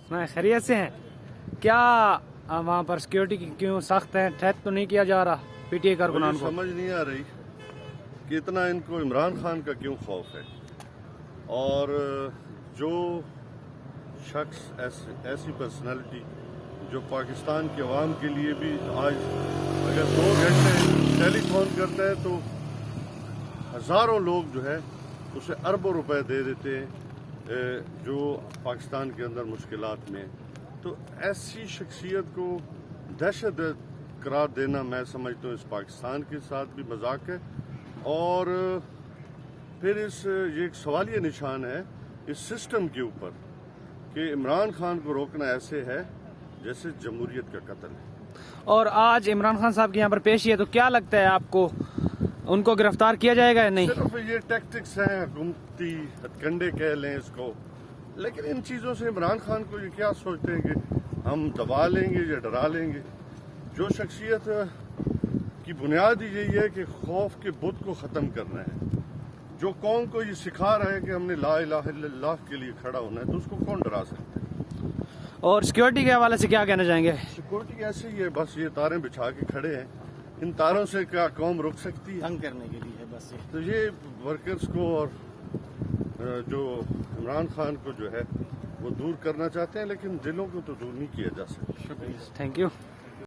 سنا خیریت سے ہیں کیا وہاں پر سیکورٹی کیوں سخت ہے؟ ٹھہر تو نہیں کیا جا رہا پی ٹی آئی کارکنان کو؟ سمجھ نہیں آ رہی کہ اتنا ان کو عمران خان کا کیوں خوف ہے، اور جو شخص ایسی پرسنالٹی جو پاکستان کے عوام کے لیے بھی آج اگر 2 گھنٹے ٹیلی فون کرتا ہے تو ہزاروں لوگ جو ہے اسے اربوں روپے دے دیتے ہیں جو پاکستان کے اندر مشکلات میں، تو ایسی شخصیت کو دہشت گرد قرار دینا میں سمجھتا ہوں اس پاکستان کے ساتھ بھی مذاق ہے، اور پھر یہ ایک سوالیہ نشان ہے اس سسٹم کے اوپر کہ عمران خان کو روکنا ایسے ہے جیسے جمہوریت کا قتل ہے۔ اور آج عمران خان صاحب کی یہاں پر پیشی ہے، تو کیا لگتا ہے آپ کو ان کو گرفتار کیا جائے گا یا نہیں؟ صرف یہ ٹیکٹکس ہیں، حکومتی ہتھ کنڈے کہہ لیں اس کو، لیکن ان چیزوں سے عمران خان کو یہ کیا سوچتے ہیں کہ ہم دبا لیں گے یا ڈرا لیں گے؟ جو شخصیت کی بنیاد ہی یہی ہے کہ خوف کے بت کو ختم کرنا ہے، جو قوم کو یہ سکھا رہا ہے کہ ہم نے لا الہ الا اللہ کے لیے کھڑا ہونا ہے، تو اس کو کون ڈرا سکتا ہے؟ اور سیکورٹی کے حوالے سے کیا کہنا چاہیں گے؟ سیکورٹی ایسے ہی ہے، بس یہ تاریں بچھا کے کھڑے ہیں، ان تاروں سے کیا قوم رک سکتی ہے؟ تنگ کرنے کے لیے بس تو یہ ورکرز کو اور جو عمران خان کو جو ہے وہ دور کرنا چاہتے ہیں، لیکن دلوں کو تو دور نہیں کیا جا سکتا۔ Thank you.